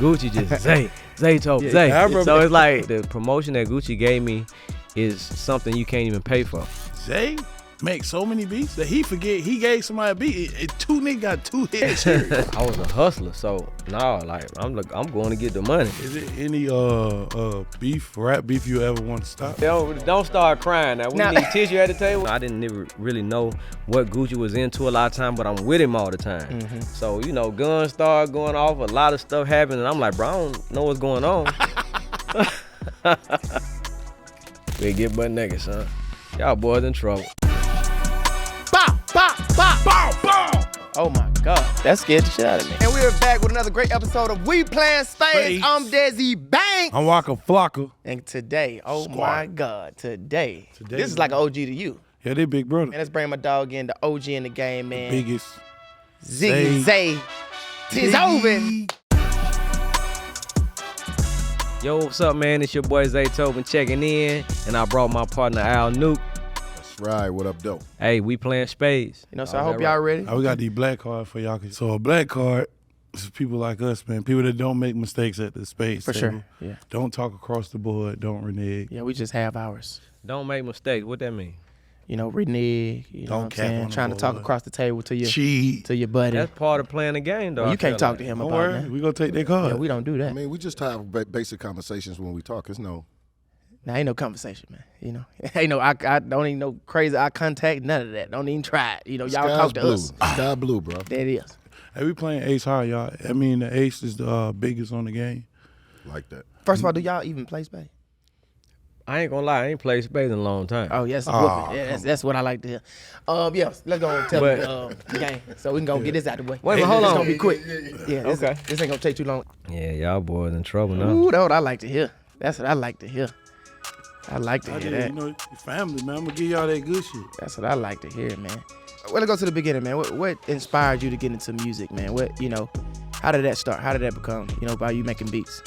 Gucci just Zaytoven, Zay. So it's like the promotion that Gucci gave me is something you can't even pay for. Zay make so many beats that he forget he gave somebody a beat. Two niggas got 2 hits. I was a hustler, so like I'm going to get the money. Is it any rap beef you ever want to stop? Don't start crying now. We need tissue at the table. I didn't never really know what Gucci was into a lot of time, but I'm with him all the time. So guns start going off, a lot of stuff happened, and I'm like, bro, I don't know what's going on. We get butt naked, son. Y'all boys in trouble. Bow, bow, bow, bow, bow. Oh my God, that scared the shit out of me. And we're back with another great episode of We Playin Spades. I'm Desi Banks. I'm Waka Flocka. And today, my God, today this is like an OG to you. Yeah, they big brother. And let's bring my dog in, the OG in the game, man. The biggest. Zaytoven. Yo, what's up, man? It's your boy Zaytoven checking in, and I brought my partner Al Nuke. That's right. What up, dope? Hey, we playing spades. So I hope y'all ready. We got these black cards for y'all. So a black card is people like us, man. People that don't make mistakes at the spades table. Sure. Yeah. Don't talk across the board. Don't renege. Yeah, we just have ours. Don't make mistakes. What that mean? Renege. You know what I'm saying? Trying to talk across the table to your buddy. That's part of playing the game, though. Well, you can't talk to him Don't about worry. that. We gonna take their card. Yeah, we don't do that. I mean, we just have basic conversations when we talk. It's no. Now, ain't no conversation, man. Ain't no, I don't even know crazy eye contact, none of that. Don't even try it. Y'all talk to us. Sky blue, bro. There it is. Hey, we playing ace high, y'all. I mean, the ace is the biggest on the game. Like that. First of all, do y'all even play spades? I ain't gonna lie, I ain't played spades in a long time. Oh, yes, whooping. Yeah, that's what I like to hear. Yes, let's go and tell the game so we can go get this out the way. Wait, but hold on. It's gonna be quick. Yeah, Okay. This ain't gonna take too long. Yeah, y'all boys in trouble now. Ooh, that's what I like to hear. That's what I like to hear. I like to hear that. Your family, man. I'm gonna give y'all that good shit. That's what I like to hear, man. Well, let's go to the beginning, man. What inspired you to get into music, man? How did that start? How did that become, by you making beats?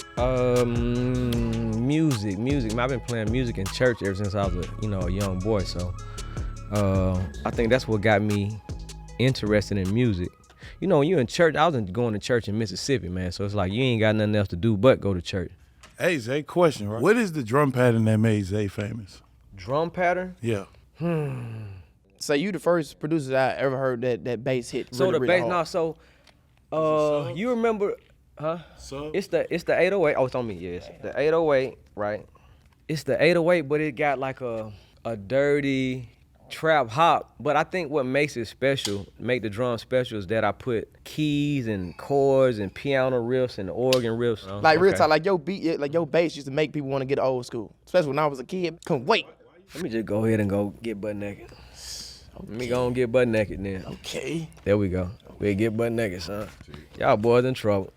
Music. Man, I've been playing music in church ever since I was a young boy. So I think that's what got me interested in music. When you're in church, I was going to church in Mississippi, man. So it's like you ain't got nothing else to do but go to church. Hey, Zay, question, right? What is the drum pattern that made Zay famous? Drum pattern? Yeah. So you the first producer I ever heard that bass hit So really, the really bass, hard. you remember, huh? So It's the 808. Oh, it's on me. Yes, the 808, right? It's the 808, but it got like a dirty trap hop. But I think what makes it special, make the drum special, is that I put keys and chords and piano riffs and organ riffs. Like real talk, like your beat, like your bass used to make people want to get old school. Especially when I was a kid. Couldn't wait. Let me just go ahead and go get butt naked. Let me go and get butt naked then. Okay. There we go. We get butt naked, son. Y'all boys in trouble.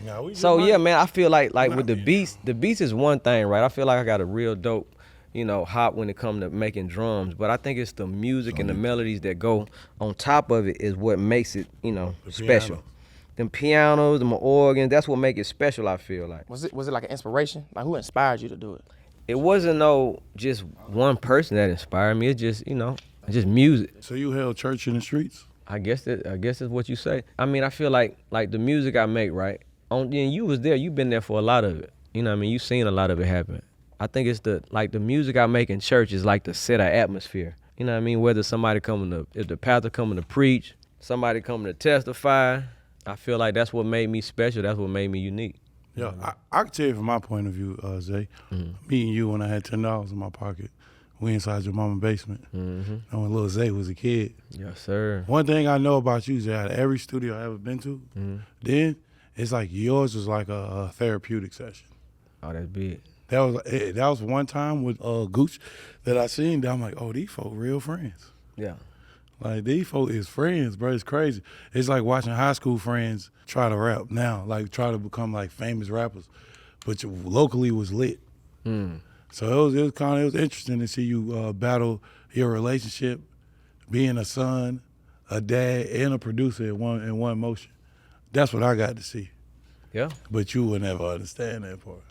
Nah, Yeah, man, I feel like with the beats is one thing, right? I feel like I got a real dope, hop when it comes to making drums. But I think it's the music and the melodies that go on top of it is what makes it, special. Piano. Them pianos, them organs, that's what make it special, I feel like. Was it like an inspiration? Like who inspired you to do it? It wasn't just one person that inspired me. It's just, just music. So you held church in the streets? I guess that's what you say. I mean, I feel like the music I make, right? And you was there, you been there for a lot of it. You know what I mean? You seen a lot of it happen. I think it's the music I make in church is like to set an atmosphere. You know what I mean? Whether somebody if the pastor coming to preach, somebody coming to testify, I feel like that's what made me special. That's what made me unique. Yeah, I can tell you from my point of view, Zay, meeting you when I had $10 in my pocket. We inside your mama's basement. And when little Zay was a kid. Yes, sir. One thing I know about you, Zay, out of every studio I ever been to, then it's like yours was like a therapeutic session. Oh, that's big. That was one time with Gooch that I seen that I'm like, oh, these folk real friends. Yeah. Like, these folk is friends, bro. It's crazy. It's like watching high school friends try to rap now, like try to become like famous rappers, but locally was lit. So it was interesting to see you battle your relationship, being a son, a dad, and a producer in one motion. That's what I got to see. Yeah. But you would never understand that part.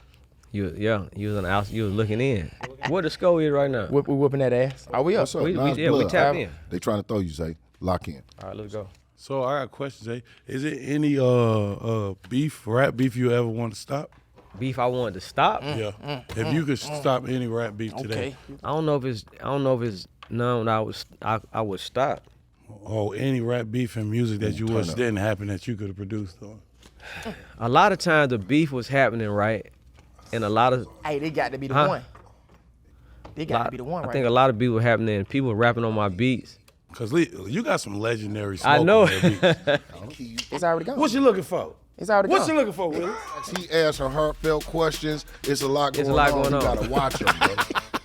You was looking in. Where the score is right now? We whooping that ass. Are we up? What's up? We Nas tapped Blood. in. They trying to throw you, Zay. Lock in. All right, let's go. So I got a question, Jay. Is it any rap beef you ever want to stop? Beef I wanted to stop. Yeah. If you could stop any rap beef today. I don't know if it's none that I would stop. Or any rap beef in music that you wish didn't happen that you could have produced on. A lot of times the beef was happening, right? And a lot of Hey, they got to be the one. They got to be the one, right? I think a lot of beef was happening and people rapping on my beats. Cause you got some legendary smoke. I know. On your beats. It's already gone. What you looking for? It's already What gone. you looking for, Willie? He asked her heartfelt questions. It's a lot going on. You gotta watch him, bro.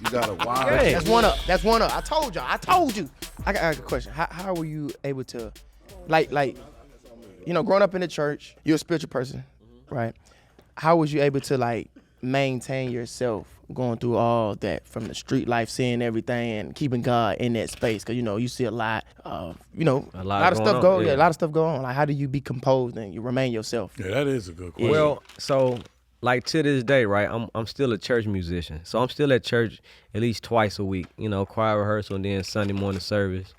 You gotta watch him. That's one up. That's one up. I told y'all. I told you. I got a question. How were you able to, like, growing up in the church, you're a spiritual person, right? How was you able to, like, maintain yourself going through all that from the street life, seeing everything and keeping God in that space? Cause you see a lot of, a lot of stuff go. Yeah, a lot of stuff go on. Like, how do you be composed and you remain yourself? Yeah, that is a good question. Well, so like to this day, right? I'm still a church musician, so I'm still at church at least twice a week. Choir rehearsal and then Sunday morning service,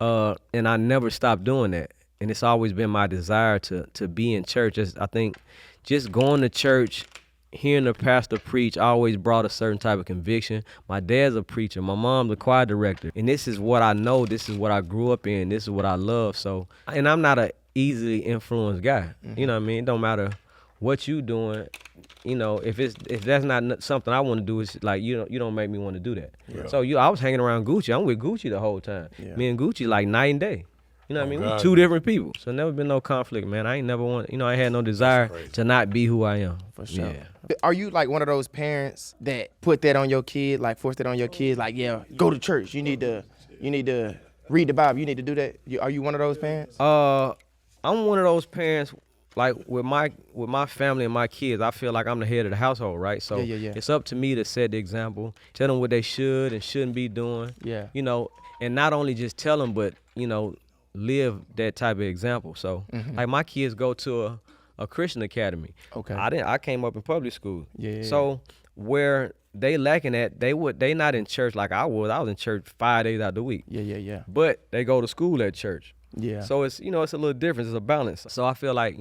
and I never stopped doing that. And it's always been my desire to be in church. I think just going to church, hearing the pastor preach always brought a certain type of conviction. My dad's a preacher. My mom's a choir director. And this is what I know. This is what I grew up in. This is what I love. So, and I'm not an easily influenced guy. Mm-hmm. You know what I mean? It don't matter what you doing. If that's not something I want to do, it's like, you don't make me want to do that. Yeah. So I was hanging around Gucci. I'm with Gucci the whole time. Yeah. Me and Gucci like night and day. You know what I mean? God. We're two different people. So never been no conflict, man. I ain't never I had no desire to not be who I am. For sure. Yeah. Are you like one of those parents that put that on your kid, like force that on your kids, like, yeah, go to church. You need to read the Bible. You need to do that. Are you one of those parents? I'm one of those parents, like with my family and my kids, I feel like I'm the head of the household, right? So it's up to me to set the example, tell them what they should and shouldn't be doing. Yeah. And not only just tell them, but, live that type of example. So like my kids go to a Christian academy. Okay. I came up in public school. Yeah. So where they lacking at, they not in church like I was. I was in church 5 days out of the week. Yeah. But they go to school at church. Yeah. So it's it's a little different. It's a balance. So I feel like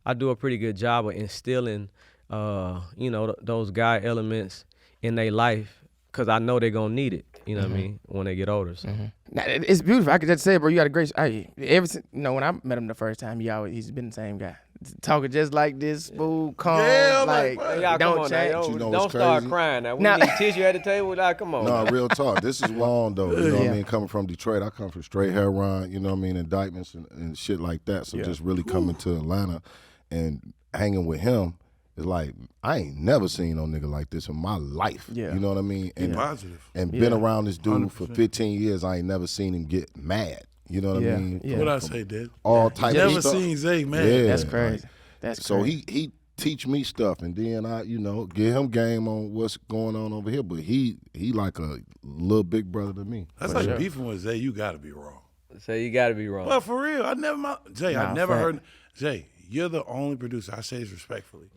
I do a pretty good job of instilling those God elements in their life, because I know they're gonna need it. You know what I mean, when they get older. So. Now, it's beautiful. I could just say, bro, you got a great. Ever since when I met him the first time, he's been the same guy, talking just like this, smooth, calm, like y'all, don't change. Don't start crying. Now we need tissue at the table. Like, come on. No, real talk. This is wrong though. You know what I mean? Coming from Detroit, I come from straight heroin. You know what I mean? Indictments and shit like that. So just really coming to Atlanta and hanging with him. It's like, I ain't never seen no nigga like this in my life. Yeah. You know what I mean? And, positive. And been around this dude 100%. For 15 years, I ain't never seen him get mad. You know what I mean? Yeah. What I say, Dad? All type of stuff. Never seen Zay mad. Yeah. That's crazy. That's so crazy. he teach me stuff, and then I, give him game on what's going on over here. But he like a little big brother to me. That's like beefing with Zay. You got to be wrong. So you got to be wrong. But for real, I never heard. Zay, you're the only producer. I say this respectfully.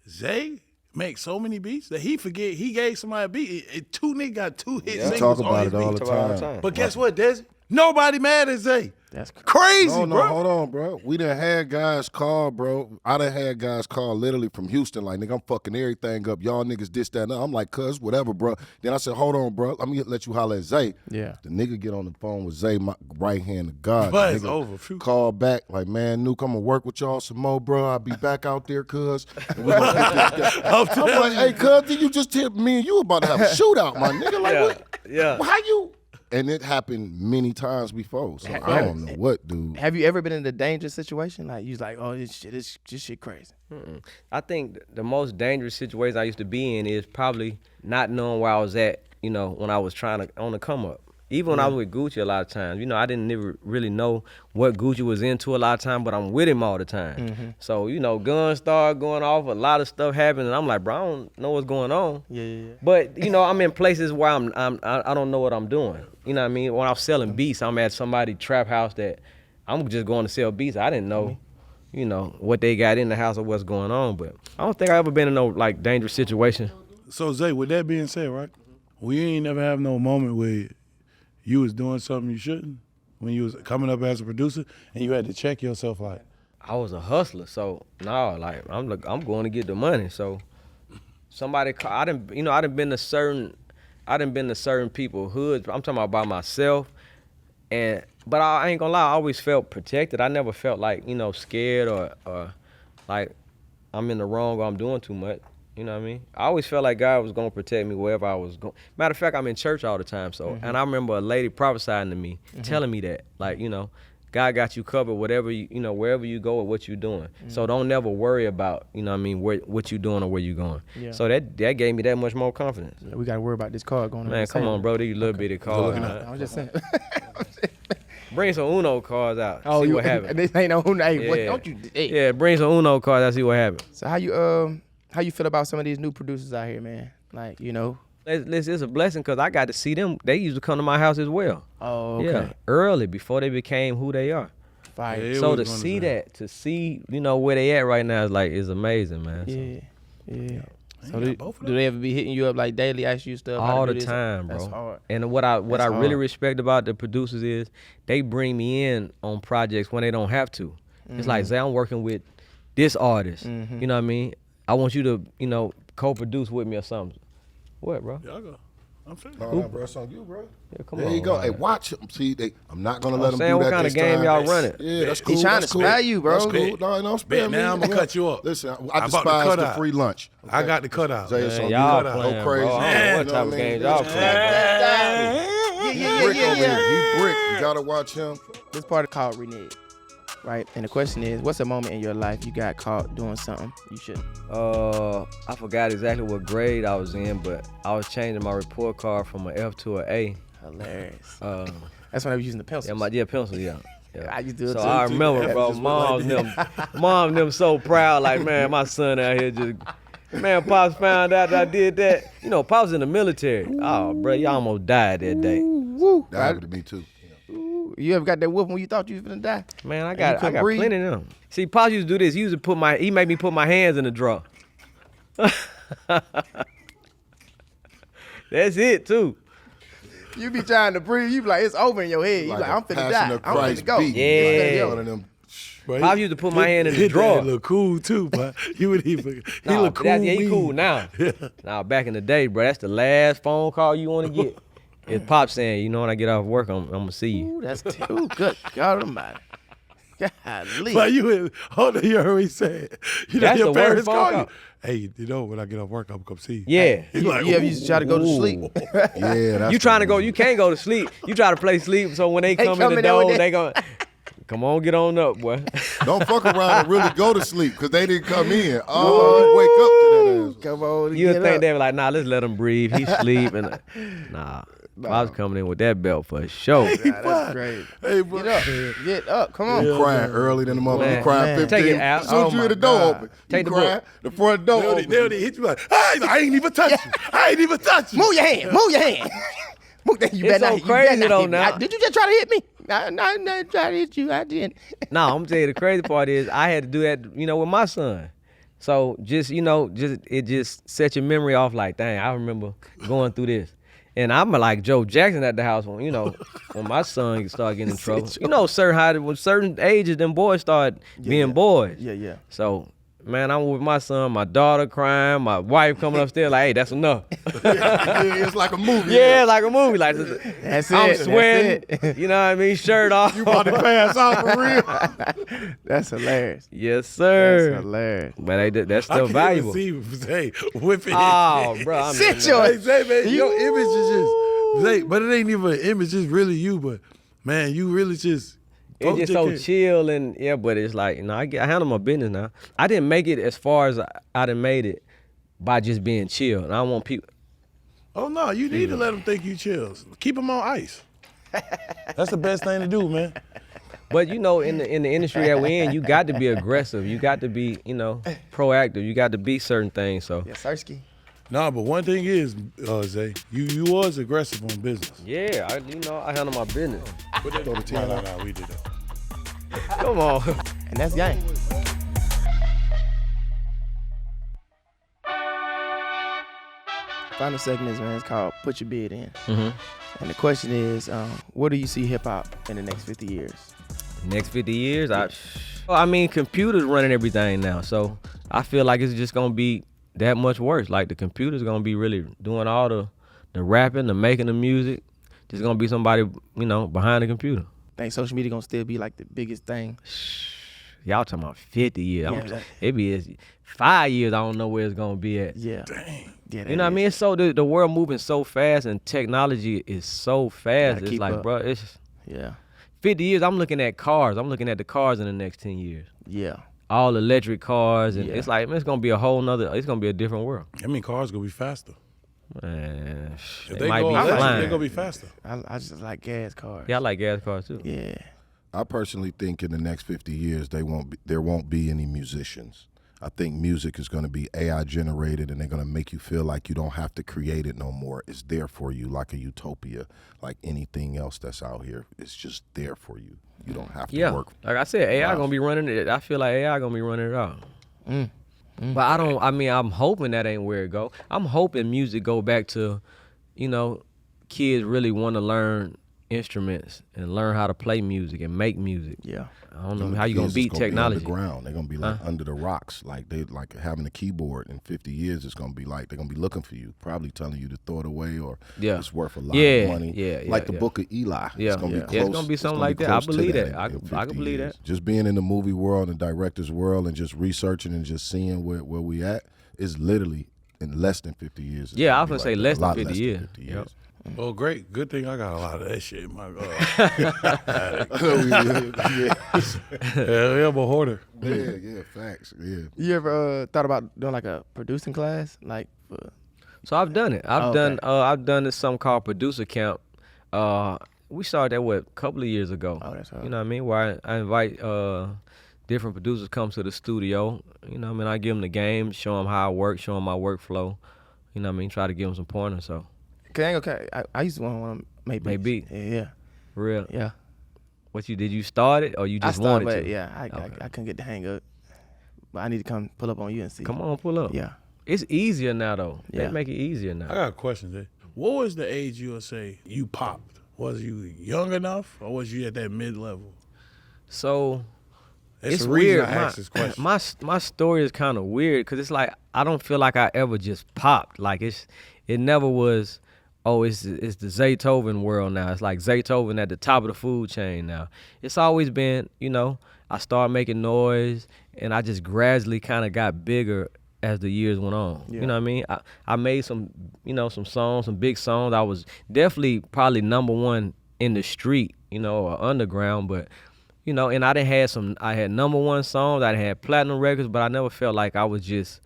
Zay makes so many beats that he forget he gave somebody a beat. Two niggas got 2 hit singles talk on about his it all beat. the time. But guess what, Desi? Nobody mad at Zay. That's crazy, no, bro. Hold on, bro. We done had guys call, bro. I done had guys call literally from Houston, like, nigga, I'm fucking everything up. Y'all niggas this, that, and that. I'm like, cuz, whatever, bro. Then I said, hold on, bro. Let me let you holler at Zay. Yeah. The nigga get on the phone with Zay, my right hand of God. But it's over. Phew. Call back, like, man, Nuke, I'm gonna work with y'all some more, bro. I'll be back out there, cuz. I'm like, hey, cuz, did you just tip me and you about to have a shootout, my nigga? Like, what? Yeah. How you? And it happened many times before, so I don't know what, dude. Have you ever been in a dangerous situation? Like, you was like, oh, this shit crazy. I think the most dangerous situation I used to be in is probably not knowing where I was at, when I was on the come up. Even when I was with Gucci a lot of times, I didn't never really know what Gucci was into a lot of times, but I'm with him all the time. So, guns start going off, a lot of stuff happened, and I'm like, bro, I don't know what's going on. Yeah. But, I'm in places where I don't know what I'm doing. You know what I mean? When I'm selling beats, I'm at somebody's trap house that I'm just going to sell beats. I didn't know, what they got in the house or what's going on. But I don't think I ever been in no, dangerous situation. So, Zay, with that being said, right, we ain't never have no moment where you was doing something you shouldn't? when you was coming up as a producer and you had to check yourself like? I was a hustler, so no, like I'm going to get the money. So somebody, I done been to certain people hoods. I'm talking about by myself, but I ain't gonna lie, I always felt protected. I never felt like scared or like I'm in the wrong or I'm doing too much. You know what I mean? I always felt like God was gonna protect me wherever I was going. Matter of fact, I'm in church all the time. So, and I remember a lady prophesying to me, telling me that, like, God got you covered, whatever wherever you go or what you're doing. So don't never worry about, what you're doing or where you're going. Yeah. So that gave me that much more confidence. We gotta worry about this card going on. Man, come on, bro. These little bitty cards. I was just saying. Bring some Uno cards out. Oh, see what happens. This ain't no Uno. Hey, what, Yeah. don't you? Hey. Yeah, bring some Uno cards out. See what happens. So how you feel about some of these new producers out here, man? Like, It's a blessing because I got to see them. They used to come to my house as well. Oh, okay. Yeah, early before they became who they are. Fire. Yeah. So was to gonna see say. that, to see where they at right now is amazing, man. So, Yeah. So got both of do they ever be hitting you up like daily, ask you stuff? how to all do the this? time, bro. That's hard. And what I That's really hard. respect about the producers is they bring me in on projects when they don't have to. It's like, say I'm working with this artist. You know what I mean? I want you to co-produce with me or something. What, bro? Y'all go. I'm finished. No, bro, it's on you, bro. Yeah, come there on, you go. man. Hey, watch him. See, I'm not gonna let him saying, do what that kind of this game time. y'all running? Yeah, that's cool. He trying that's to cool. spare you, bro. That's cool. Bet. No, don't spare Bet, me. now I'ma cut you up. Listen, I bought the despise the cutout. free lunch. I got the cutout. Zay, it's Man, on y'all you. playing, Go bro. crazy. I don't know Man, what You type know of what I mean? games y'all playing, bro. Brick over here. He brick. You gotta watch him. This part is called renege, right? And the question is, what's a moment in your life you got caught doing something you shouldn't? I forgot exactly what grade I was in, but I was changing my report card from an F to an A. Hilarious. Uh, That's when I was using the pencil. pencil, yeah. I used to do it So too. I remember, bro, mom them so proud, like, man, my son out here just, man, Pops found out that I did that. Pops in the military. Oh, bro, you almost died that day. Woo. That happened to me too. You ever got that whoop when you thought you was gonna die? Man, I you got couldn't breathe? plenty of them. See, Pops used to do this. He made me put my hands in the drawer. That's it, too. You be trying to breathe. You be like, it's over in your head. You like, I'm finna Passion die. of I'm finna Christ go. beat. Yeah. Like one of them. Bro, Pops used to put my hand in the his drawer. dad look cool too, but he look cool. Yeah, he mean. cool now. Now, back in the day, bro, that's the last phone call you want to get. It's Pop saying, when I get off work, I'm going to see you. Ooh, that's good. God almighty. Golly. But you heard what he said. That's Your the worst parents phone call call. you. Hey, when I get off work, I'm gonna come see you. Yeah. He's like, You ever used to try to go to Ooh. sleep? Yeah, that's You trying to the go, one. you can't go to sleep. You try to play sleep, so when they come in coming the there with door, that- they going, come on, get on up, boy. Don't fuck around and really go to sleep because they didn't come in. Oh, you wake up to that ass. Come on, You would get think up. they were like, nah, let's let him breathe. He sleep. And nah, I was coming in with that belt for sure. Nah, that's great. Hey, bro. Get up. Come on. You crying early than the motherfucker. Man, You crying man. 15. Take it out. As soon as Oh, you hear the my door God. open, Take you the crying. The front door open. They'll hit you like, hey, I ain't even touch you. I ain't even touch you. Move your hand. Move your hand. Move that. You It's better so not, you crazy better not though hit me. now. Did you just try to hit me? No, I didn't try to hit you. I didn't. Nah, I'm telling you, the crazy part is I had to do that, with my son. So it just set your memory off like, dang, I remember going through this. And I'm like Joe Jackson at the house when, when my son started getting in trouble. When certain ages, them boys start being boys. Yeah. So, man, I'm with my son, my daughter crying, my wife coming upstairs like, hey, that's enough. It's like a movie. Yeah, like a movie. Like That's I'm it. sweating, That's you know what I mean? Shirt off. You about to pass out for real. That's hilarious. Yes, That's sir. hilarious. But that's I still can't valuable. even see Zay whipping Oh, bro. I mean, Sit your Hey, Zay, man, your image is just Zay, but it ain't even an image. It's really you. But man, you really just. It's just so chill and but it's like, I handle my business now. I didn't make it as far as I done made it by just being chill. And I don't want people. Oh no, you need to let them think you chills. Keep them on ice. That's the best thing to do, man. But in the industry that we're in, you got to be aggressive. You got to be, proactive. You got to be certain things. So Yeah, Sersky. Nah, but one thing is, Zay, you was aggressive on business. yeah, I handle my business. No, we did that. Come on. And that's gang. final segment, man, it's called Put Your Bid In. Mm-hmm. And the question is, where do you see hip hop in the next 50 years? Next 50 years, I mean, computers running everything now, so I feel like it's just gonna be that much worse. Like the computer's gonna be really doing all the rapping, the making the music. Just gonna be somebody, behind the computer. Think social media gonna still be like the biggest thing? Y'all talking about 50 years. Yeah, It be 5 years, I don't know where it's gonna be at. Yeah. Dang. Yeah, You know what I mean? It's so the world moving so fast and technology is so fast. Gotta It's keep like, up. bro, it's Yeah. 50 years. I'm looking at cars. I'm looking at the cars in the next 10 years. Yeah. All electric cars, and Yeah. it's like, man, it's gonna be it's gonna be a different world. I mean, cars gonna be faster. Man, If they they might go be electric, flying. they're gonna be faster. I just like gas cars. Yeah, I like gas cars too. Yeah. I personally think in the next 50 years there won't be any musicians. I think music is going to be AI generated, and they're going to make you feel like you don't have to create it no more. It's there for you, like a utopia, like anything else that's out here. It's just there for you. You don't have to work. Like I said, AI gonna be running it. I feel like AI gonna be running it all. But I'm hoping that ain't where it go. I'm hoping music go back to, kids really want to learn instruments and learn how to play music and make music. Yeah. I don't know how you gonna beat technology. Be underground. They're gonna be like under the rocks, like they like having a keyboard. In 50 years, it's gonna be like they're gonna be looking for you, probably telling you to throw it away or it's worth a lot of money. Like the Book of Eli. Yeah, it's gonna be close. It's gonna be something like that. I believe that. I can 50 believe years. that. Just being in the movie world and director's world and just researching and just seeing where we at is literally in less than 50 years. Yeah, I was gonna say less than 50 50 years. 50 Yep. years. Well, great. Good thing I got a lot of that shit. My God. Yeah, I'm a hoarder. Yeah, facts. Yeah. You ever thought about doing like a producing class? Like, So I've done it. I've done this something called Producer Camp. We started that a couple of years ago. Oh, that's hard. You know what I mean? Where I invite different producers come to the studio. You know what I mean? I give them the game, show them how I work, show them my workflow. You know what I mean? Try to give them some pointers. So. Okay. I used to want to make beats. Make beats? Yeah. For real? Yeah. Did you start it or you just wanted but to? yeah, I couldn't get the hang of it. But I need to come pull up on you and see. Come on, pull up. Yeah. It's easier now though. Yeah. They make it easier now. I got a question, Jay. What was the age you would say you popped? Was you young enough or was you at that mid-level? So It's it's the reason weird. I asked this question. My story is kind of weird because it's like I don't feel like I ever just popped. Like it never was. Oh, it's the Zaytoven world now. It's like Zaytoven at the top of the food chain now. It's always been, I started making noise and I just gradually kind of got bigger as the years went on. Yeah. You know what I mean? I made some, some songs, some big songs. I was definitely probably number one in the street, or underground, but and I had number one songs, I had platinum records, but I never felt like I was just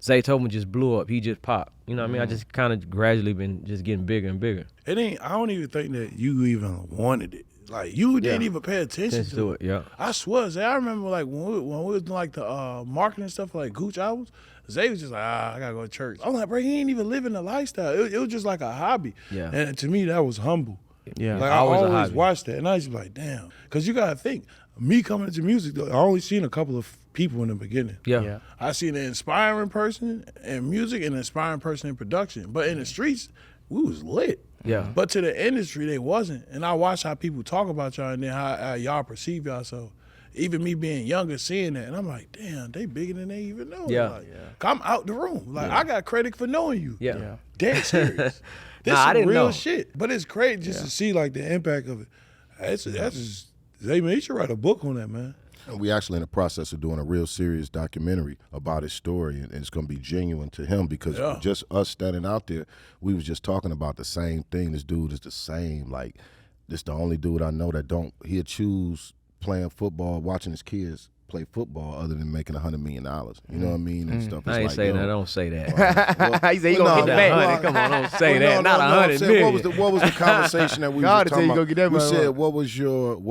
Zaytoven just blew up. He just popped. You know what I mean? I just kind of gradually been just getting bigger and bigger. I don't even think that you even wanted it. Like you didn't even pay attention to it. Yeah. I swear, Zay, I remember like when we was doing like the marketing stuff for like Gooch albums, Zay was just like, I gotta go to church. I'm like, bro, he ain't even living the lifestyle. It was just like a hobby. Yeah. And to me, that was humble. Yeah. Like I Always a always hobby. watched that, and I was just like, damn. Because you gotta think, me coming into music, I only seen a couple of people in the beginning. Yeah. I seen an inspiring person in music and an inspiring person in production. But in the streets, we was lit. Yeah. But to the industry, they wasn't. And I watched how people talk about y'all and then how y'all perceive y'all. So even me being younger, seeing that, and I'm like, damn, they bigger than they even know. Yeah. Like, I'm out the room. Like, I got credit for knowing you. Yeah. Dead serious. This Nah, I some didn't real know. shit. But it's crazy just to see, like, the impact of it. That's just, Zay, man, you should write a book on that, man. And we actually in the process of doing a real serious documentary about his story, and it's going to be genuine to him because just us standing out there, we was just talking about the same thing. This dude is the same. Like, this the only dude I know that he'll choose playing football, watching his kids play football other than making $100 million. You know what I mean? And stuff. I ain't It's saying like, that. yo, Don't say that. He said he gonna get the That bag. 100, come on, don't say Well, that. no, Not no, 100 I'm saying, million. what was the conversation that we God were tell you talking go about? get that We money. said what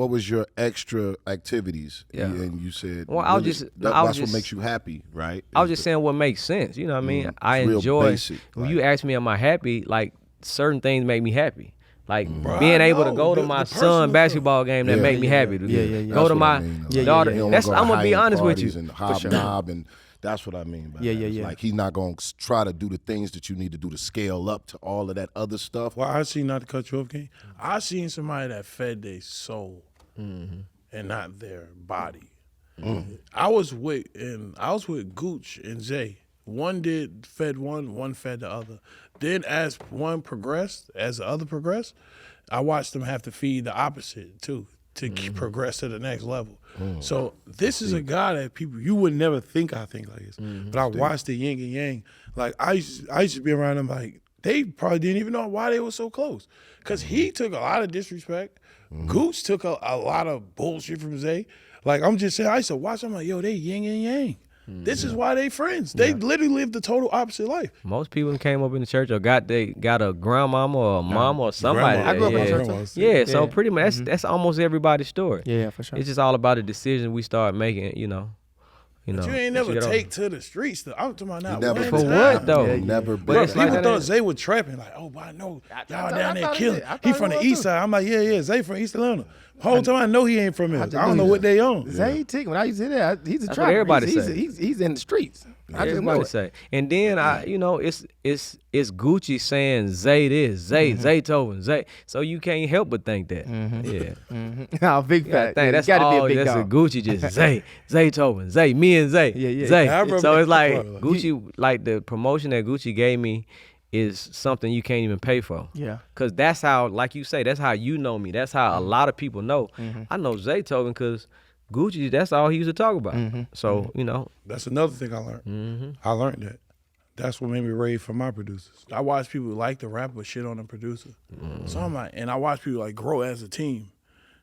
was your extra activities? Yeah. And you said Well, I was really, just- that's I was what just- makes you happy, right? I was just saying what makes sense. You know what I mean? I It's real enjoy basic, when like- you ask me, am I happy? Like certain things make me happy. Like Bro, being I able to know. go to The my personal son stuff. basketball game that Yeah, make me yeah, happy. yeah. Go That's to what my I mean. daughter. You don't That's wanna go to I'm gonna be high-end honest with parties you. and hobnob and That's what I mean by Yeah, that. yeah, It's yeah. like he's not going to try to do the things that you need to do to scale up to all of that other stuff. Well, I seen, not to cut you off, King, I seen somebody that fed their soul and not their body. I was with Gooch and Zay. One fed one fed the other. Then as one progressed, as the other progressed, I watched them have to feed the opposite too to progress to the next level. So this is a guy that you would never think I think like this. But I watched the yin and yang. Like I used to be around them like they probably didn't even know why they were so close. Cause he took a lot of disrespect. Gooch took a lot of bullshit from Zay. Like I'm just saying, I used to watch them like, yo, they yin and yang. This is why they friends. They literally live the total opposite life. Most people came up in the church or got a grandmama or a mama or somebody. Grandma. I grew up yeah. on church. Yeah, so Yeah. pretty much that's almost everybody's story. Yeah, for sure. It's just all about the decision we start making, you know. But you ain't never take to the streets. Though. I'm talking about not Never one For time. what though? Yeah, Never But been. it's like people that thought ain't- Zay was trapping. Like, oh, but I know y'all down there thought killing. it- I He thought from it the was east too. side. I'm like, yeah, Zay from East Atlanta. Whole time I know he ain't from here. I don't know what they on. Zay Tick, when I used to hear that, he's a That's trapper. what everybody he's, say. He's in the streets. I just know Everybody it. say. And then it's Gucci saying Zay this, Zaytoven, Zay. So you can't help but think that. Yeah. Oh, big Yeah, fat. think that's gotta all. be a big That's a dog. Gucci just Zay, Zaytoven, Zay, me and Zay, Yeah, yeah. Zay. Yeah, I remember So it's that like part. Gucci, like the promotion that Gucci gave me is something you can't even pay for. Yeah. Cause that's how, like you say, that's how you know me. That's how a lot of people know. I know Zaytoven cause Gucci. That's all he used to talk about. So you know, That's another thing I learned. I learned that. That's what made me rave for my producers. I watch people like the rapper but shit on the producer. So I'm like, and I watch people like grow as a team.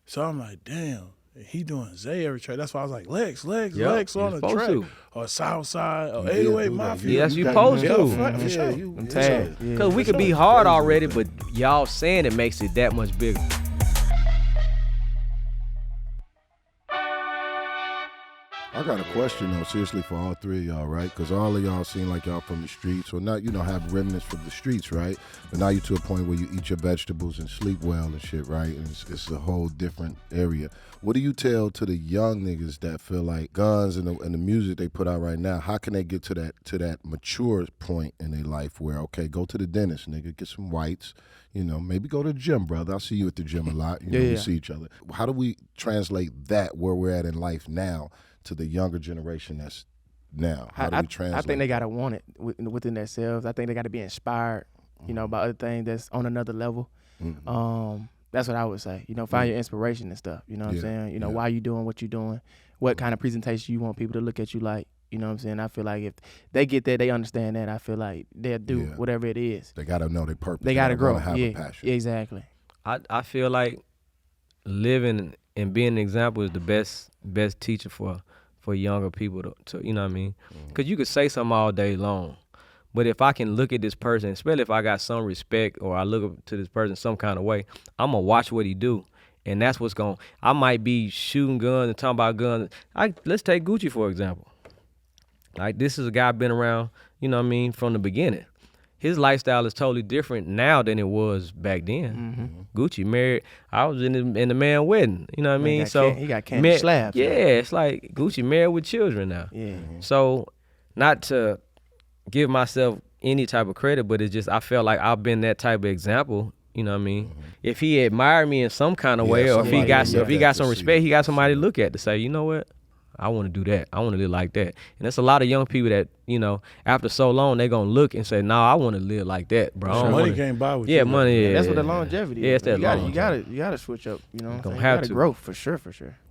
So I'm like, damn, he doing Zay every track. That's why I was like, Lex Yup, on you the supposed track. to. Or Southside, or did 808 do that. Mafia. Yes, you supposed Yeah, to. for sure. I'm tagged. Yeah. Cause we could be hard already, but y'all saying it makes it that much bigger. I got a question though, seriously, for all three of y'all, right? Because all of y'all seem like y'all from the streets, or not, have remnants from the streets, right? But now you to a point where you eat your vegetables and sleep well and shit, right? And it's a whole different area. What do you tell to the young niggas that feel like guns and the music they put out right now? How can they get to that mature point in their life where, okay, go to the dentist, nigga, get some whites, maybe go to the gym, brother. I see you at the gym a lot. We see each other. How do we translate that where we're at in life now to the younger generation that's now? How do we translate? I think they gotta want it within themselves. I think they gotta be inspired, by other things that's on another level. That's what I would say. Find your inspiration and stuff. You know what I'm saying? Why you doing what you doing? What kind of presentation you want people to look at you like? You know what I'm saying? I feel like if they get that, they understand that. I feel like they'll do whatever it is. They gotta know their purpose. They gotta grow. Have a passion. Exactly. I feel like living and being an example is the best teacher for younger people to you know what I mean? Because you could say something all day long, but if I can look at this person, especially if I got some respect or I look up to this person some kind of way, I'm gonna watch what he do, and that's what's going. I might be shooting guns and talking about guns. Let's take Gucci for example. Like this is a guy been around, from the beginning. His lifestyle is totally different now than it was back then. Gucci married. I was in the man wedding. You know what I mean? So he got candy slabs. Yeah, it's like Gucci married with children now. Yeah. So not to give myself any type of credit, but it's just I felt like I've been that type of example. You know what I mean? If he admired me in some kind of way, or if he got some respect, he got somebody to look at to say, you know what? I want to do that. I want to live like that. And there's a lot of young people that, after so long, they're going to look and say, I want to live like that, bro. I don't Money wanna... can't buy with Yeah, you. money. Yeah, That's what the longevity Yeah, is. it's that longevity. You gotta switch up, Gonna you have gotta to. grow for sure.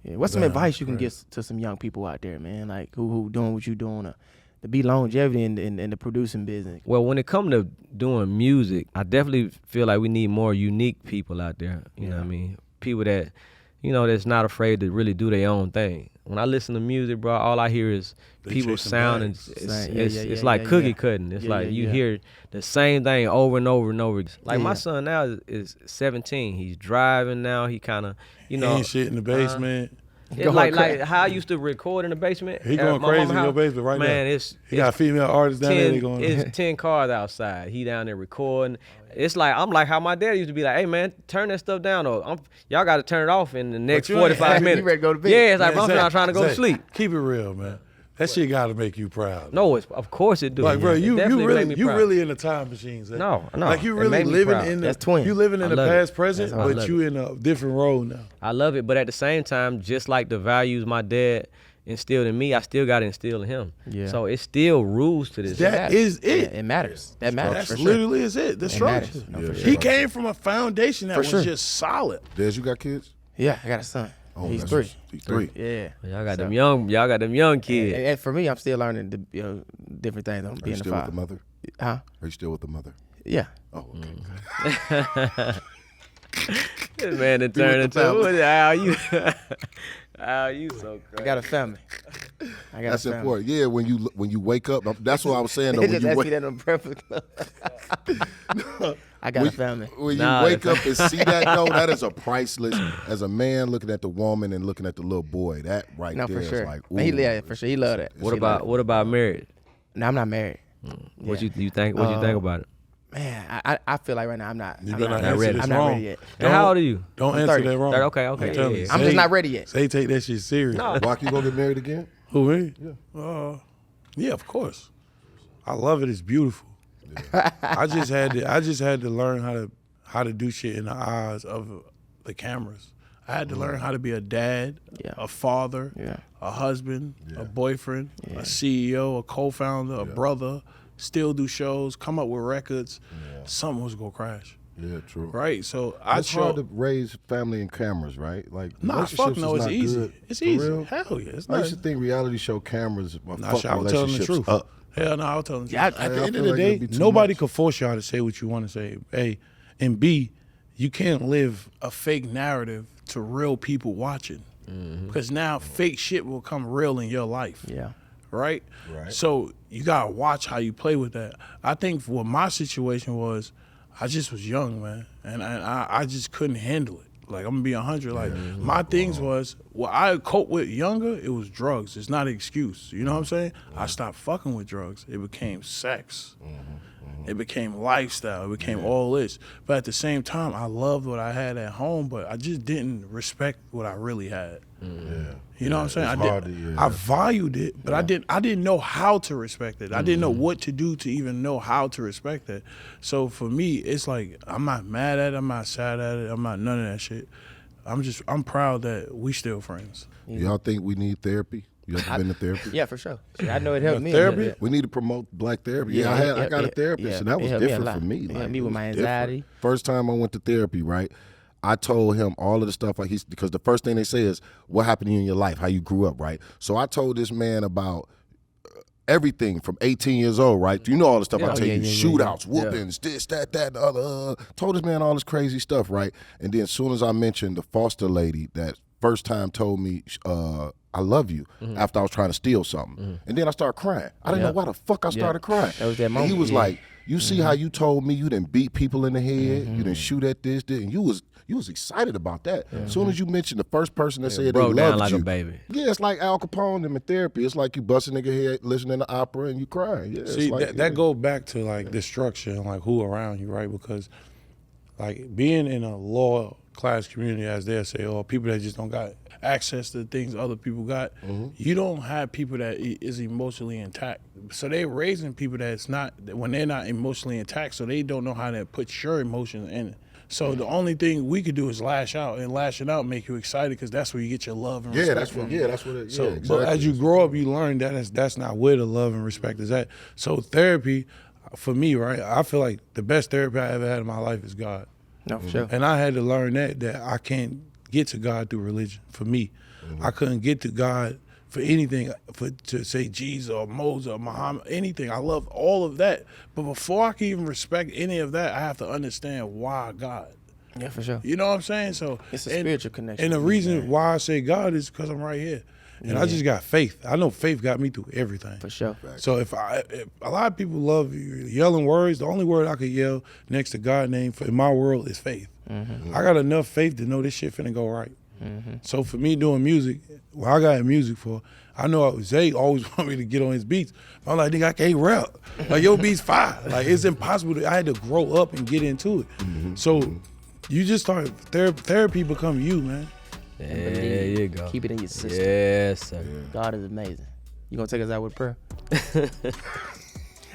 Yeah. What's some advice you can give to some young people out there, man? Like who doing what you doing to be longevity in the producing business? Well, when it comes to doing music, I definitely feel like we need more unique people out there. You know what I mean? People that, that's not afraid to really do their own thing. When I listen to music, bro, all I hear is people chasing sound, and bags. it's like cookie cutting. It's like you hear the same thing over and over and over. Like my son now is 17. He's driving now. He kind of, He ain't shit in the basement. It's like how I used to record in the basement. He at going my crazy mama's in your house. basement right now. Man, He got female artists down there. They going. It's 10 cars outside. He down there recording. It's like I'm like how my dad used to be like, "Hey man, turn that stuff down, or y'all got to turn it off in the next you ain't 45 minutes." You ready to go to bed. Yeah, it's like Man, I'm Zay, not trying to go to Zay, sleep. Keep it real, man. That shit gotta make you proud. No, of course it do. Like, bro, It you definitely make me proud. really in a time machine. Zay. No. Like you it really made me living proud. in the That's twin. You living in I the love past, it. present, I love but you it. in a different role now. I love it, but at the same time, just like the values my dad instilled in me, I still got to instill in him. Yeah. So it's still rules to this. That is it. Yeah, it matters. That matters. That's for sure. literally is it. The It structure. matters. No, for Yeah. sure. He came from a foundation that For was sure. just solid. Des, you got kids? Yeah, I got a son. Oh, He's that's 3. He's 3. Yeah. Y'all got them young. Y'all got them young kids. And for me, I'm still learning different things. I'm Are you being a still with the father. mother? Huh? Are you still with the mother? Yeah. Oh, okay. This man done Be with turned the into family. how you? How you so crazy? I got a family. I got That's a family. important. Yeah, when you wake up, that's what I was saying. Though, They when just you asked me wake, that on Breakfast Club. I got a family. when you Nah, wake up and see that, though, that is a priceless. As a man looking at the woman and looking at the little boy, that right No, there for is sure. like, He, ooh. yeah, for sure. He love that. What He love about marriage? it. No, I'm not married. What Yeah. you think? What you think about it? Man, I feel like right now I'm not. You I'm better not not answer ready. this I'm not wrong. ready yet. And how old are you? Don't I'm answer 30. that wrong. 30, okay. I'm telling Yeah, you. yeah. I'm just not ready yet. Say take that shit serious. No. Rock, you gonna get married again? Who me? Yeah, of course. I love it. It's beautiful. I just had to learn how to do shit in the eyes of the cameras. I had to learn how to be a dad, Yeah. a father, Yeah. a husband, Yeah. a boyfriend, Yeah. a CEO, a co-founder, a brother. Still do shows, come up with records. Something was gonna crash, Yeah, true. right? So I It's hard chose. to raise family and cameras, right? Like Nah, fuck relationships no, is it's not easy. good. It's For easy. real? Hell yeah, it's I not. used to think reality show cameras Nah, fuck shit, I was telling the relationships truth. up. Hell no, I was telling the truth. Yeah, At the I end feel of the like day, it'd be too nobody much. could force y'all to say what you want to say. A, and B, you can't live a fake narrative to real people watching. Because now fake shit will come real in your life. Yeah. Right? Right. So you gotta watch how you play with that. I think what my situation was, I just was young, man, and I just couldn't handle it. Like I'm gonna be 100. Like my things was what I coped with younger. It was drugs. It's not an excuse. You know what I'm saying? I stopped fucking with drugs. It became sex. It became lifestyle. It became all this. But at the same time, I loved what I had at home, but I just didn't respect what I really had. Yeah. You know what I'm saying? It's I hard did. to- yeah. I valued it, but I didn't know how to respect it. I didn't know what to do to even know how to respect it. So for me, it's like I'm not mad at it. I'm not sad at it. I'm not none of that shit. I'm proud that we still friends. Y'all think we need therapy? You ever been to therapy? Yeah, for sure. Shit, I know it helped me. Therapy? Yeah. We need to promote black therapy. Yeah, I got a yeah, therapist, yeah. and that It was helped me a different lot. for me. It helped Like, me it with was my different. anxiety. First time I went to therapy, right? I told him all of the stuff like because the first thing they say is what happened to you in your life, how you grew up, right? So I told this man about everything from 18 years old, right? You know all the stuff I Yeah. tell Yeah, you, yeah, yeah, shootouts, yeah. whoopings, this, that, the other. Told this man all this crazy stuff, right? And then as soon as I mentioned the foster lady that first time told me, I love you, after I was trying to steal something. And then I started crying. I didn't know why the fuck I started crying. That was that And he moment, was yeah. like, you see how you told me you didn't beat people in the head, you didn't shoot at this, and you was excited about that. As soon as you mentioned the first person that said they broke down loved like you, a baby. yeah, it's like Al Capone in therapy. It's like you bust a nigga head listening to opera and you crying. Yeah, See, it's like, that go back to like the structure and like who around you, right? Because like being in a lower class community, as they say, or people that just don't got access to the things other people got, you don't have people that is emotionally intact. So they raising people that's not, when they're not emotionally intact, so they don't know how to put your emotions in it. So the only thing we could do is lash out, and lashing out make you excited because that's where you get your love and respect that's what. from. Yeah, that's what. It, So, yeah, exactly. but as you grow up, you learn that that's not where the love and respect is at. So therapy, for me, right, I feel like the best therapy I ever had in my life is God. No, for sure. And I had to learn that I can't get to God through religion. For me, I couldn't get to God for anything, to say Jesus or Moses or Muhammad, anything. I love all of that. But before I can even respect any of that, I have to understand why God. Yeah, for sure. You know what I'm saying? So It's a spiritual connection. And the reason why I say God is because I'm right here. And I just got faith. I know faith got me through everything. For sure. So if a lot of people love yelling words, the only word I could yell next to God's name in my world is faith. I got enough faith to know this shit finna go right. So for me doing music, what I got in music for, I know Zay always want me to get on his beats. I'm like, nigga, I can't rap. Like, your beats fire. Like, it's impossible. I had to grow up and get into it. So you just start, therapy become you, man. There you go. Keep it in your system. Yes, sir. God is amazing. You gonna take us out with a prayer?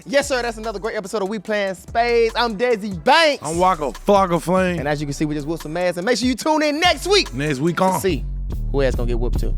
Yes, sir. That's another great episode of We Playin Spades. I'm Desi Banks. I'm Waka Flocka Flame. And as you can see, we just whooped some ass. And make sure you tune in next week. Next week on. To see who else gonna get whooped too.